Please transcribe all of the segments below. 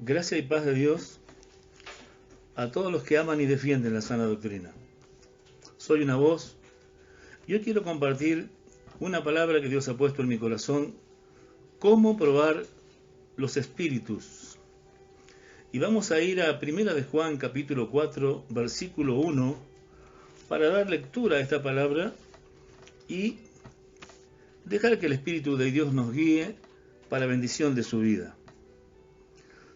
Gracia y paz de Dios a todos los que aman y defienden la sana doctrina. Soy una voz. Yo quiero compartir una palabra que Dios ha puesto en mi corazón: cómo probar los espíritus. Y vamos a ir a 1 de Juan capítulo 4, versículo 1, para dar lectura a esta palabra y dejar que el Espíritu de Dios nos guíe para bendición de su vida.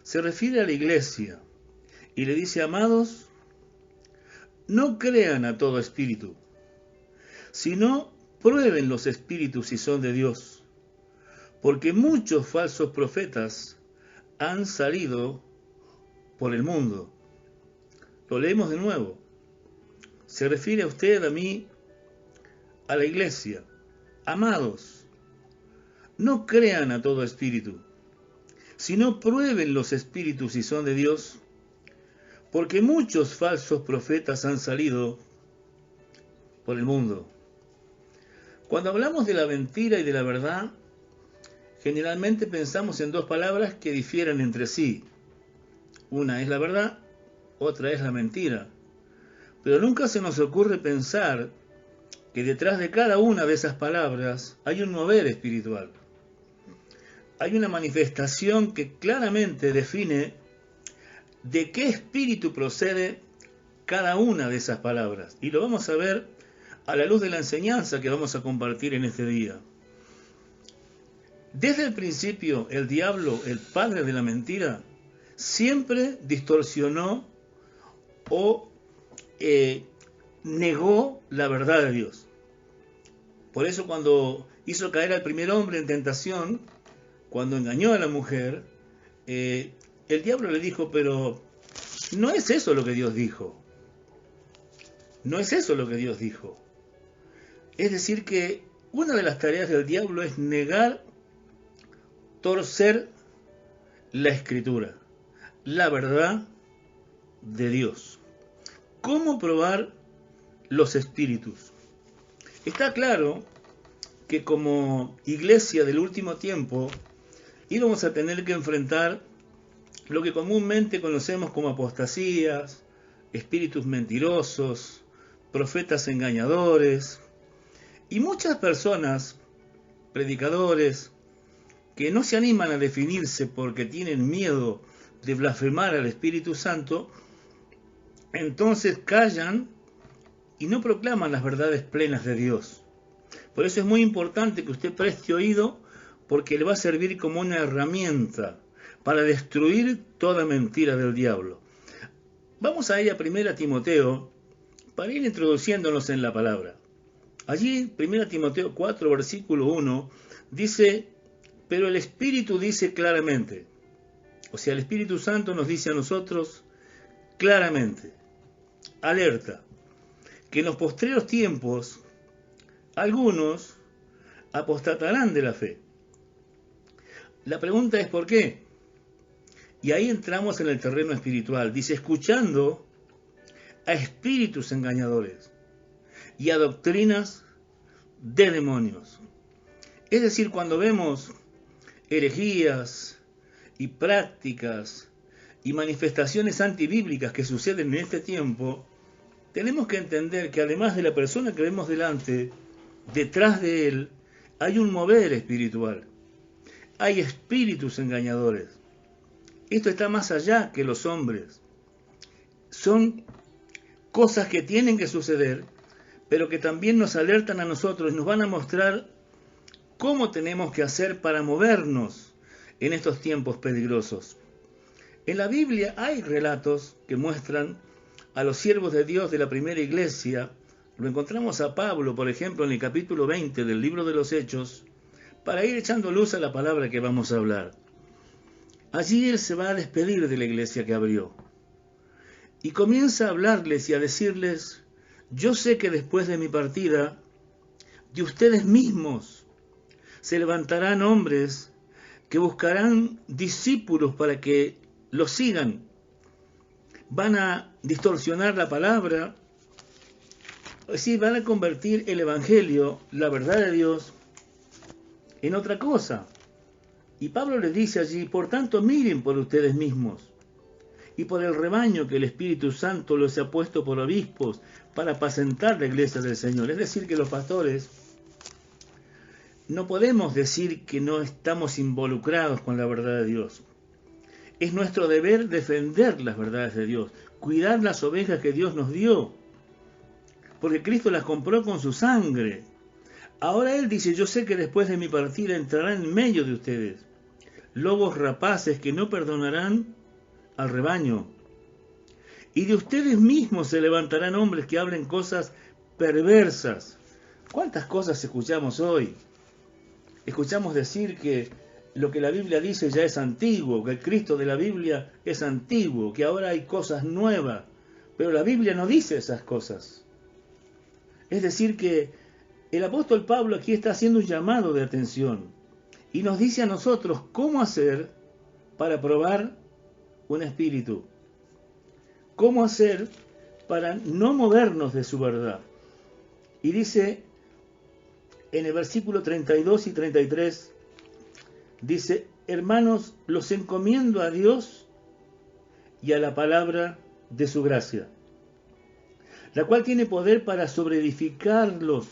Se refiere a la iglesia y le dice: amados, no crean a todo espíritu, sino prueben los espíritus si son de Dios, porque muchos falsos profetas han salido por el mundo. Lo leemos de nuevo. Se refiere a usted, a mí, a la iglesia. Amados, no crean a todo espíritu, sino prueben los espíritus si son de Dios, porque muchos falsos profetas han salido por el mundo. Cuando hablamos de la mentira y de la verdad, generalmente pensamos en dos palabras que difieren entre sí. Una es la verdad, otra es la mentira. Pero nunca se nos ocurre pensar que detrás de cada una de esas palabras hay un mover espiritual. Hay una manifestación que claramente define de qué espíritu procede cada una de esas palabras. Y lo vamos a ver a la luz de la enseñanza que vamos a compartir en este día. Desde el principio, el diablo, el padre de la mentira, siempre distorsionó o negó la verdad de Dios. Por eso cuando hizo caer al primer hombre en tentación, cuando engañó a la mujer, el diablo le dijo: pero no es eso lo que Dios dijo. No es eso lo que Dios dijo. Es decir, que una de las tareas del diablo es negar, torcer la Escritura, la verdad de Dios. ¿Cómo probar los espíritus? Está claro que como iglesia del último tiempo íbamos a tener que enfrentar lo que comúnmente conocemos como apostasías, espíritus mentirosos, profetas engañadores y muchas personas, predicadores, que no se animan a definirse porque tienen miedo de blasfemar al Espíritu Santo. Entonces callan y no proclaman las verdades plenas de Dios. Por eso es muy importante que usted preste oído, porque le va a servir como una herramienta para destruir toda mentira del diablo. Vamos a ir a 1 Timoteo para ir introduciéndonos en la palabra. Allí, 1 Timoteo 4, versículo 1, dice: pero el Espíritu dice claramente, o sea, el Espíritu Santo nos dice a nosotros claramente, alerta, que en los postreros tiempos algunos apostatarán de la fe. La pregunta es ¿por qué? Y ahí entramos en el terreno espiritual. Dice: escuchando a espíritus engañadores y a doctrinas de demonios. Es decir, cuando vemos herejías y prácticas y manifestaciones antibíblicas que suceden en este tiempo, tenemos que entender que además de la persona que vemos delante, detrás de él hay un mover espiritual. Hay espíritus engañadores. Esto está más allá que los hombres. Son cosas que tienen que suceder, pero que también nos alertan a nosotros y nos van a mostrar cómo tenemos que hacer para movernos en estos tiempos peligrosos. En la Biblia hay relatos que muestran a los siervos de Dios de la primera iglesia. Lo encontramos a Pablo, por ejemplo, en el capítulo 20 del libro de los Hechos, para ir echando luz a la palabra que vamos a hablar. Allí él se va a despedir de la iglesia que abrió y comienza a hablarles y a decirles: yo sé que después de mi partida, de ustedes mismos se levantarán hombres que buscarán discípulos para que los sigan. Van a distorsionar la palabra, es decir, van a convertir el Evangelio, la verdad de Dios, en otra cosa. Y Pablo les dice allí, por tanto miren por ustedes mismos y por el rebaño que el Espíritu Santo los ha puesto por obispos para apacentar la iglesia del Señor. Es decir, que los pastores no podemos decir que no estamos involucrados con la verdad de Dios. Es nuestro deber defender las verdades de Dios, cuidar las ovejas que Dios nos dio, porque Cristo las compró con su sangre. Ahora Él dice, yo sé que después de mi partida entrarán en medio de ustedes lobos rapaces que no perdonarán al rebaño. Y de ustedes mismos se levantarán hombres que hablen cosas perversas. ¿Cuántas cosas escuchamos hoy? Escuchamos decir que lo que la Biblia dice ya es antiguo, que el Cristo de la Biblia es antiguo, que ahora hay cosas nuevas. Pero la Biblia no dice esas cosas. Es decir que el apóstol Pablo aquí está haciendo un llamado de atención y nos dice a nosotros cómo hacer para probar un espíritu. Cómo hacer para no movernos de su verdad. Y dice en el versículo 32 y 33, dice, hermanos, los encomiendo a Dios y a la palabra de su gracia, la cual tiene poder para sobreedificarlos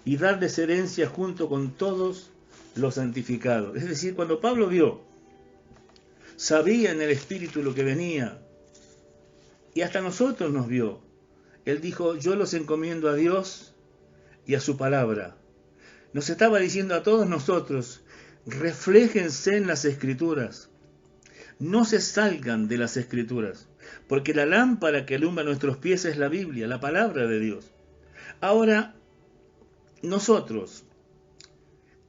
y darles herencia junto con todos los santificados. Es decir, cuando Pablo vio, sabía en el Espíritu lo que venía, y hasta nosotros nos vio. Él dijo, yo los encomiendo a Dios y a su palabra. Nos estaba diciendo a todos nosotros, refléjense en las Escrituras. No se salgan de las Escrituras, porque la lámpara que alumbra nuestros pies es la Biblia, la palabra de Dios. Ahora, nosotros,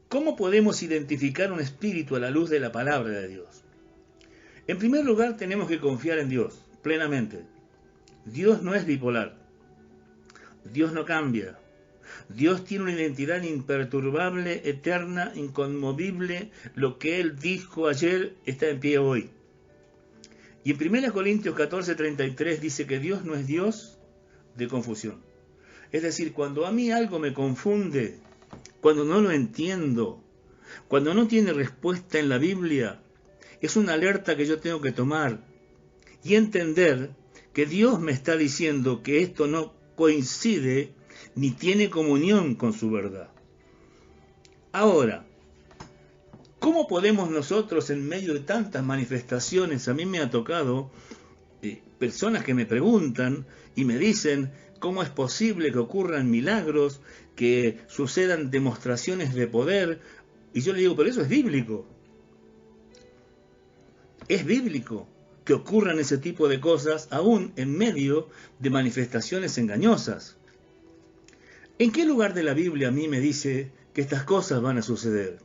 ¿cómo podemos identificar un espíritu a la luz de la palabra de Dios? En primer lugar, tenemos que confiar en Dios plenamente. Dios no es bipolar. Dios no cambia. Dios tiene una identidad imperturbable, eterna, inconmovible. Lo que Él dijo ayer está en pie hoy. Y en 1 Corintios 14:33 dice que Dios no es Dios de confusión. Es decir, cuando a mí algo me confunde, cuando no lo entiendo, cuando no tiene respuesta en la Biblia, es una alerta que yo tengo que tomar y entender que Dios me está diciendo que esto no coincide ni tiene comunión con su verdad. Ahora, ¿cómo podemos nosotros en medio de tantas manifestaciones? A mí me ha tocado personas que me preguntan y me dicen cómo es posible que ocurran milagros, que sucedan demostraciones de poder, y yo le digo, pero eso es bíblico. Es bíblico que ocurran ese tipo de cosas aún en medio de manifestaciones engañosas. ¿En qué lugar de la Biblia a mí me dice que estas cosas van a suceder?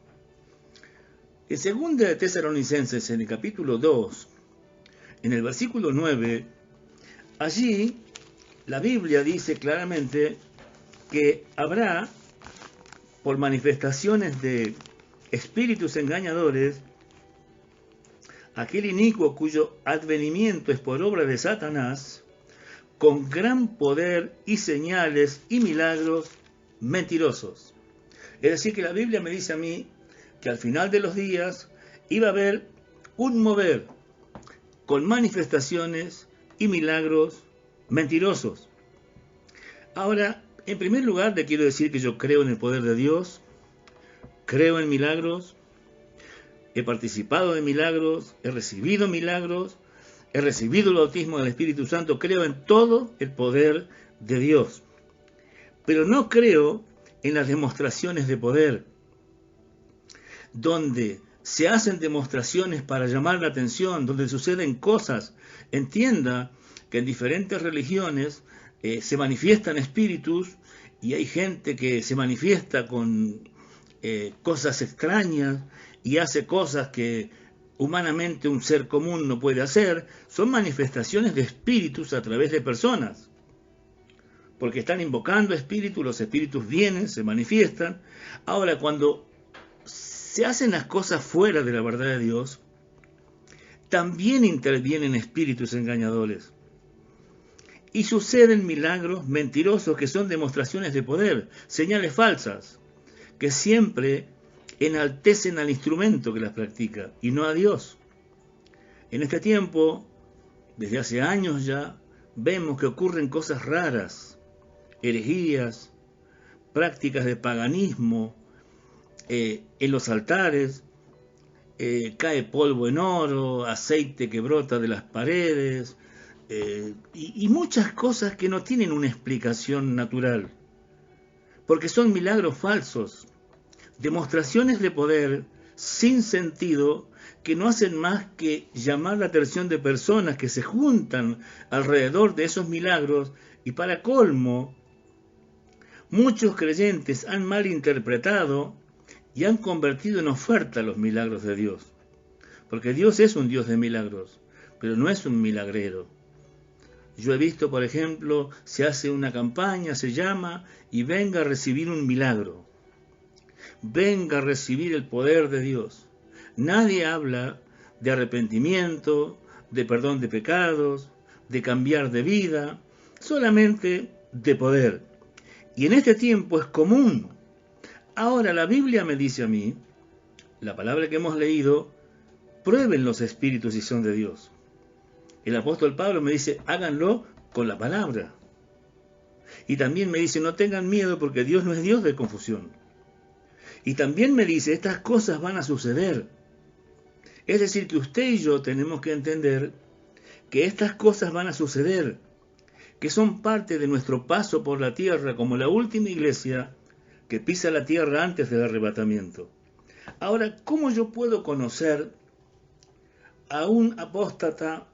En 2 Tesalonicenses, en el capítulo 2, en el versículo 9, allí la Biblia dice claramente que habrá, por manifestaciones de espíritus engañadores, aquel inicuo cuyo advenimiento es por obra de Satanás, con gran poder y señales y milagros mentirosos. Es decir, que la Biblia me dice a mí que al final de los días iba a haber un mover con manifestaciones y milagros mentirosos. Ahora, en primer lugar, le quiero decir que yo creo en el poder de Dios, creo en milagros, he participado de milagros, he recibido el bautismo del Espíritu Santo, creo en todo el poder de Dios. Pero no creo en las demostraciones de poder, donde se hacen demostraciones para llamar la atención, donde suceden cosas. Entienda que en diferentes religiones se manifiestan espíritus y hay gente que se manifiesta con cosas extrañas y hace cosas que humanamente un ser común no puede hacer. Son manifestaciones de espíritus a través de personas, porque están invocando espíritus, los espíritus vienen, se manifiestan. Ahora, cuando se hacen las cosas fuera de la verdad de Dios, también intervienen espíritus engañadores. Y suceden milagros mentirosos que son demostraciones de poder, señales falsas, que siempre enaltecen al instrumento que las practica y no a Dios. En este tiempo, desde hace años ya, vemos que ocurren cosas raras, herejías, prácticas de paganismo en los altares, cae polvo en oro, aceite que brota de las paredes, y muchas cosas que no tienen una explicación natural, porque son milagros falsos, demostraciones de poder sin sentido que no hacen más que llamar la atención de personas que se juntan alrededor de esos milagros, y para colmo, muchos creyentes han malinterpretado y han convertido en oferta los milagros de Dios. Porque Dios es un Dios de milagros, pero no es un milagrero. Yo he visto, por ejemplo, se hace una campaña, se llama, y venga a recibir un milagro. Venga a recibir el poder de Dios. Nadie habla de arrepentimiento, de perdón de pecados, de cambiar de vida, solamente de poder. Y en este tiempo es común. Ahora la Biblia me dice a mí, la palabra que hemos leído, prueben los espíritus si son de Dios. El apóstol Pablo me dice, háganlo con la palabra. Y también me dice, no tengan miedo porque Dios no es Dios de confusión. Y también me dice, estas cosas van a suceder. Es decir, que usted y yo tenemos que entender que estas cosas van a suceder, que son parte de nuestro paso por la tierra como la última iglesia que pisa la tierra antes del arrebatamiento. Ahora, ¿cómo yo puedo conocer a un apóstata,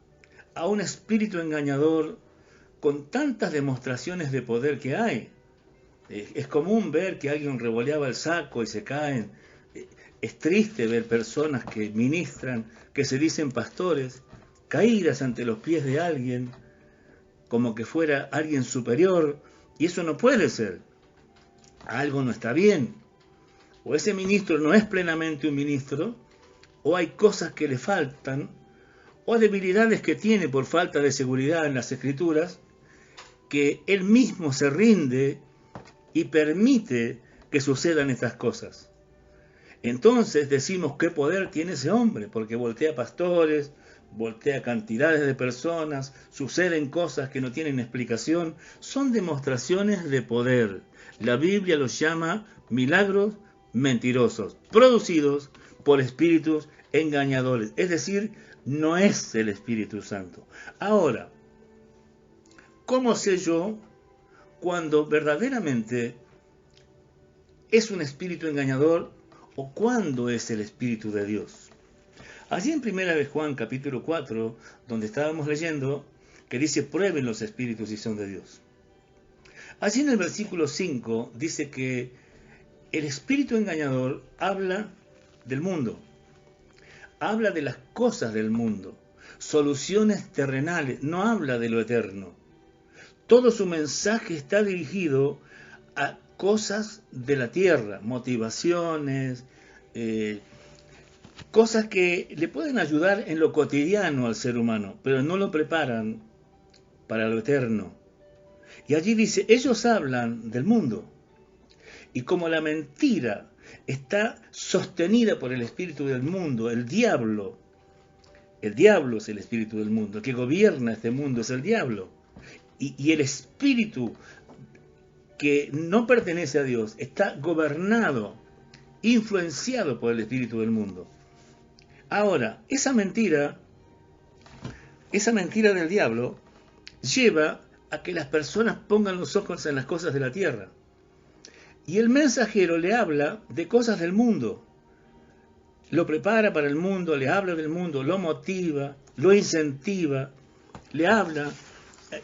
a un espíritu engañador, con tantas demostraciones de poder que hay? Es común ver que alguien revoleaba el saco y se caen. Es triste ver personas que ministran, que se dicen pastores, caídas ante los pies de alguien, como que fuera alguien superior, y eso no puede ser. Algo no está bien. O ese ministro no es plenamente un ministro, o hay cosas que le faltan, o debilidades que tiene por falta de seguridad en las Escrituras, que él mismo se rinde y permite que sucedan estas cosas. Entonces decimos qué poder tiene ese hombre, porque voltea pastores, voltea cantidades de personas, suceden cosas que no tienen explicación, son demostraciones de poder. La Biblia los llama milagros mentirosos, producidos por espíritus engañadores, es decir, no es el Espíritu Santo. Ahora, ¿cómo sé yo cuando verdaderamente es un espíritu engañador o cuándo es el Espíritu de Dios? Allí en 1 de Juan capítulo 4, donde estábamos leyendo, que dice, prueben los espíritus si son de Dios. Allí en el versículo 5 dice que el espíritu engañador habla del mundo, habla de las cosas del mundo, soluciones terrenales, no habla de lo eterno. Todo su mensaje está dirigido a cosas de la tierra, motivaciones, cosas que le pueden ayudar en lo cotidiano al ser humano, pero no lo preparan para lo eterno. Y allí dice, ellos hablan del mundo. Y como la mentira está sostenida por el espíritu del mundo, el diablo es el espíritu del mundo, el que gobierna este mundo es el diablo. Y el espíritu que no pertenece a Dios está gobernado, influenciado por el espíritu del mundo. Ahora, esa mentira del diablo lleva a que las personas pongan los ojos en las cosas de la tierra. Y el mensajero le habla de cosas del mundo. Lo prepara para el mundo, le habla del mundo, lo motiva, lo incentiva, le habla.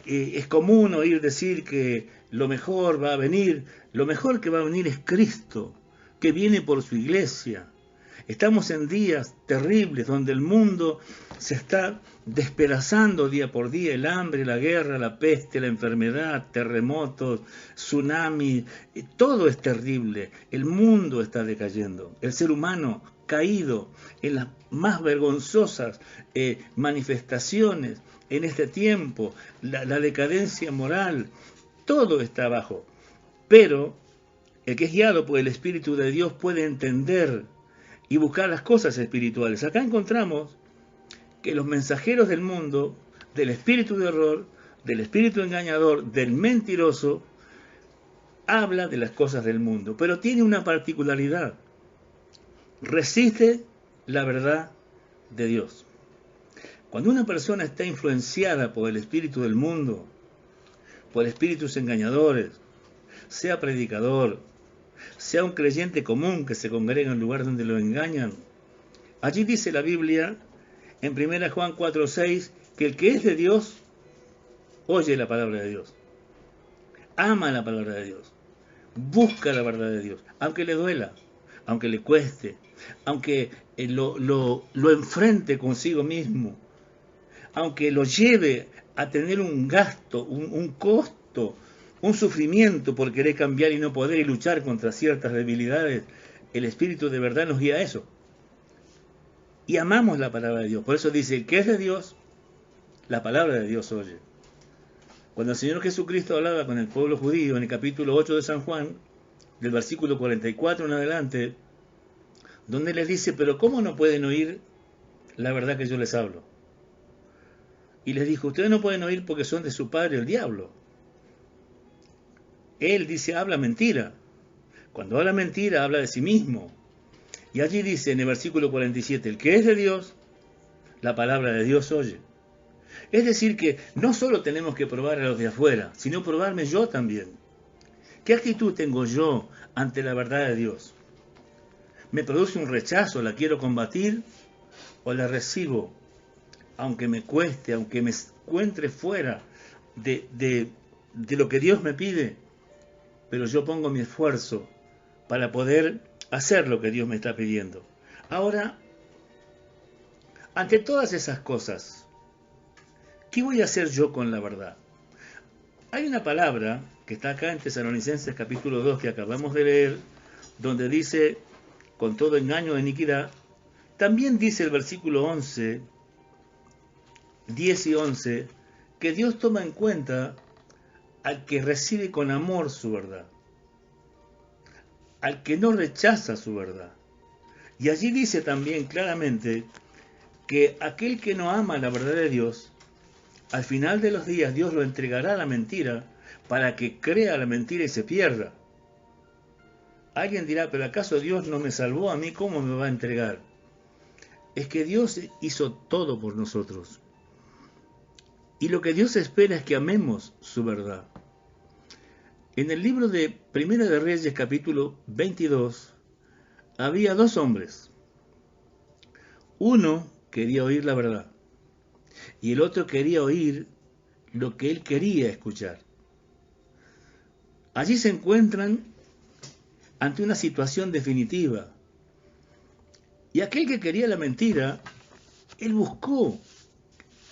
Es común oír decir que lo mejor va a venir. Lo mejor que va a venir es Cristo, que viene por su iglesia. Estamos en días terribles donde el mundo se está despedazando día por día, el hambre, la guerra, la peste, la enfermedad, terremotos, tsunamis, todo es terrible, el mundo está decayendo, el ser humano caído en las más vergonzosas manifestaciones en este tiempo, la decadencia moral, todo está abajo, pero El que es guiado por el Espíritu de Dios puede entender y buscar las cosas espirituales. Acá encontramos que los mensajeros del mundo, del espíritu de error, del espíritu engañador, del mentiroso, habla de las cosas del mundo, pero tiene una particularidad: resiste la verdad de Dios. Cuando una persona está influenciada por el espíritu del mundo, por espíritus engañadores, sea predicador, sea un creyente común que se congrega en lugar donde lo engañan, allí dice la Biblia en 1 Juan 4:6 que el que es de Dios oye la palabra de Dios, ama la palabra de Dios, busca la verdad de Dios, aunque le duela, aunque le cueste, aunque lo enfrente consigo mismo, aunque lo lleve a tener un gasto, un costo, un sufrimiento por querer cambiar y no poder y luchar contra ciertas debilidades. El Espíritu de verdad nos guía a eso. Y amamos la palabra de Dios. Por eso dice, el que es de Dios, la palabra de Dios oye. Cuando el Señor Jesucristo hablaba con el pueblo judío en el capítulo 8 de San Juan, del versículo 44 en adelante, donde les dice, pero ¿cómo no pueden oír la verdad que yo les hablo? Y les dijo, ustedes no pueden oír porque son de su padre el diablo. Él dice, habla mentira. Cuando habla mentira, habla de sí mismo. Y allí dice en el versículo 47, el que es de Dios, la palabra de Dios oye. Es decir que no solo tenemos que probar a los de afuera, sino probarme yo también. ¿Qué actitud tengo yo ante la verdad de Dios? ¿Me produce un rechazo, la quiero combatir o la recibo? Aunque me cueste, aunque me encuentre fuera de lo que Dios me pide, pero yo pongo mi esfuerzo para poder hacer lo que Dios me está pidiendo. Ahora, ante todas esas cosas, ¿qué voy a hacer yo con la verdad? Hay una palabra que está acá en Tesalonicenses capítulo 2 que acabamos de leer, donde dice, con todo engaño de iniquidad. También dice el versículo 11, 10 y 11, que Dios toma en cuenta al que recibe con amor su verdad, al que no rechaza su verdad. Y allí dice también claramente que aquel que no ama la verdad de Dios, al final de los días Dios lo entregará a la mentira para que crea la mentira y se pierda. Alguien dirá, pero ¿acaso Dios no me salvó a mí? ¿Cómo me va a entregar? Es que Dios hizo todo por nosotros. Y lo que Dios espera es que amemos su verdad. En el libro de Primera de Reyes, capítulo 22, había dos hombres. Uno quería oír la verdad y el otro quería oír lo que él quería escuchar. Allí se encuentran ante una situación definitiva. Y aquel que quería la mentira, él buscó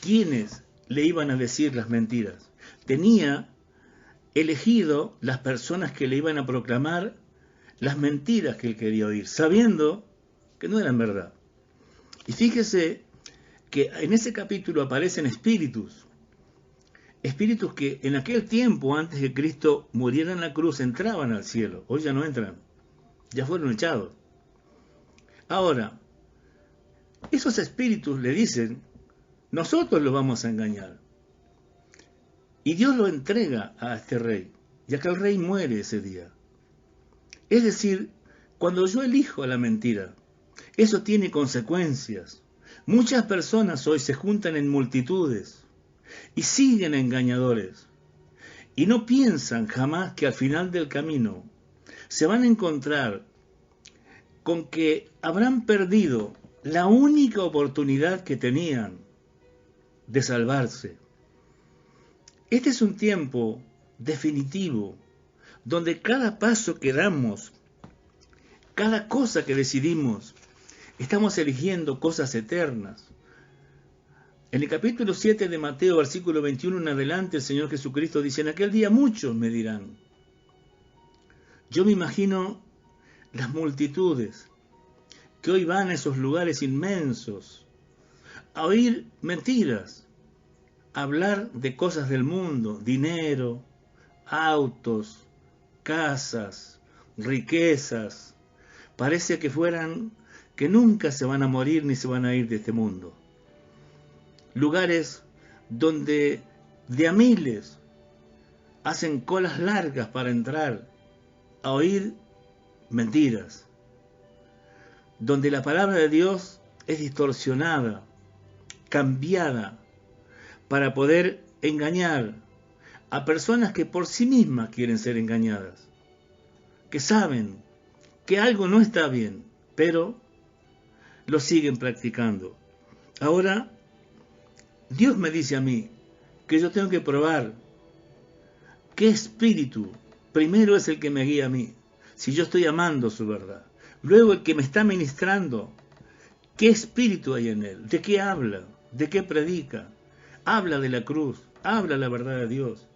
quiénes le iban a decir las mentiras. Tenía elegido las personas que le iban a proclamar las mentiras que él quería oír, sabiendo que no eran verdad. Y fíjese que en ese capítulo aparecen espíritus que en aquel tiempo, antes que Cristo muriera en la cruz, entraban al cielo. Hoy ya no entran, ya fueron echados. Ahora, esos espíritus le dicen, nosotros los vamos a engañar. Y Dios lo entrega a este rey, y aquel rey muere ese día. Es decir, cuando yo elijo la mentira, eso tiene consecuencias. Muchas personas hoy se juntan en multitudes y siguen engañadores y no piensan jamás que al final del camino se van a encontrar con que habrán perdido la única oportunidad que tenían de salvarse. Este es un tiempo definitivo donde cada paso que damos, cada cosa que decidimos, estamos eligiendo cosas eternas. En el capítulo 7 de Mateo, versículo 21 en adelante, el Señor Jesucristo dice, en aquel día muchos me dirán. Yo me imagino las multitudes que hoy van a esos lugares inmensos a oír mentiras, a hablar de cosas del mundo, dinero, autos, casas, riquezas. Parece que fueran que nunca se van a morir ni se van a ir de este mundo. Lugares donde de a miles hacen colas largas para entrar a oír mentiras. Donde la palabra de Dios es distorsionada, cambiada, para poder engañar a personas que por sí mismas quieren ser engañadas, que saben que algo no está bien, pero lo siguen practicando. Ahora, Dios me dice a mí que yo tengo que probar qué espíritu primero es el que me guía a mí, si yo estoy amando su verdad. Luego el que me está ministrando, ¿qué espíritu hay en él? ¿De qué habla? ¿De qué predica? ¿Habla de la cruz? ¿Habla la verdad de Dios?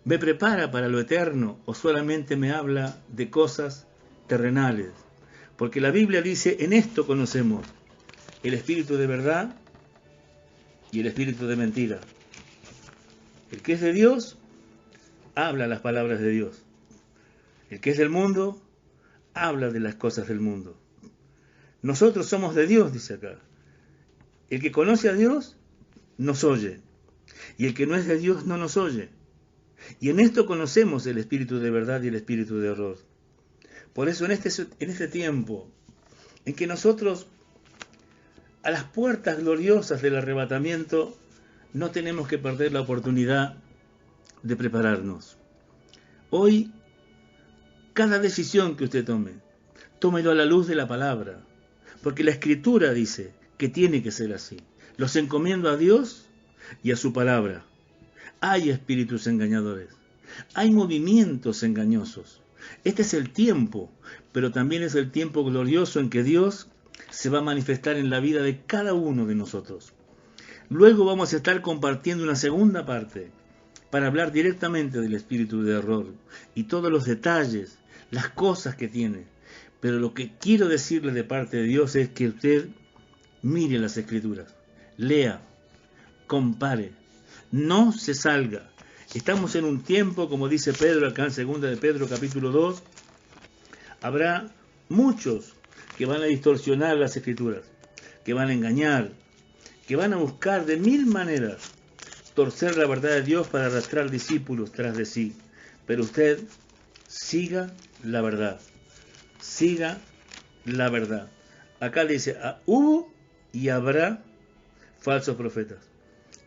¿Me prepara para lo eterno o solamente me habla de cosas terrenales? Porque la Biblia dice, en esto conocemos el espíritu de verdad y el espíritu de mentira. El que es de Dios, habla las palabras de Dios. El que es del mundo, habla de las cosas del mundo. Nosotros somos de Dios, dice acá. El que conoce a Dios, nos oye. Y el que no es de Dios, no nos oye. Y en esto conocemos el espíritu de verdad y el espíritu de error. Por eso en este tiempo, en que nosotros, a las puertas gloriosas del arrebatamiento, no tenemos que perder la oportunidad de prepararnos. Hoy, cada decisión que usted tome, tómelo a la luz de la palabra, porque la Escritura dice que tiene que ser así. Los encomiendo a Dios y a su palabra. Hay espíritus engañadores, hay movimientos engañosos. Este es el tiempo, pero también es el tiempo glorioso en que Dios se va a manifestar en la vida de cada uno de nosotros. Luego vamos a estar compartiendo una segunda parte para hablar directamente del espíritu de error y todos los detalles, las cosas que tiene. Pero lo que quiero decirle de parte de Dios es que usted mire las Escrituras, lea, compare, no se salga. Estamos en un tiempo, como dice Pedro acá en 2 de Pedro capítulo 2, habrá muchos que van a distorsionar las Escrituras, que van a engañar, que van a buscar de mil maneras torcer la verdad de Dios para arrastrar discípulos tras de sí. Pero usted siga la verdad, siga la verdad. Acá le dice, hubo y habrá falsos profetas,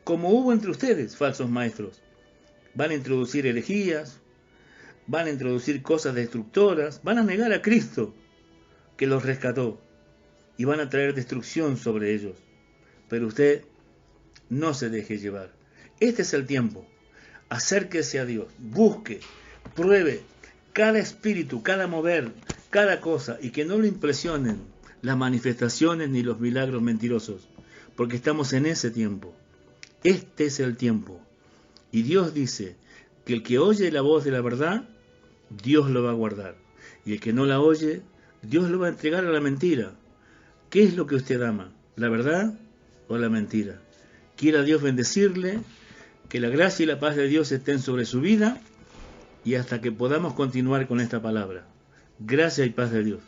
como hubo entre ustedes falsos maestros. Van a introducir herejías, van a introducir cosas destructoras, van a negar a Cristo que los rescató y van a traer destrucción sobre ellos. Pero usted no se deje llevar. Este es el tiempo. Acérquese a Dios, busque, pruebe cada espíritu, cada mover, cada cosa, y que no lo impresionen las manifestaciones ni los milagros mentirosos, porque estamos en ese tiempo. Este es el tiempo. Y Dios dice que el que oye la voz de la verdad, Dios lo va a guardar. Y el que no la oye, Dios lo va a entregar a la mentira. ¿Qué es lo que usted ama? ¿La verdad o la mentira? Quiera Dios bendecirle, que la gracia y la paz de Dios estén sobre su vida y hasta que podamos continuar con esta palabra. Gracia y paz de Dios.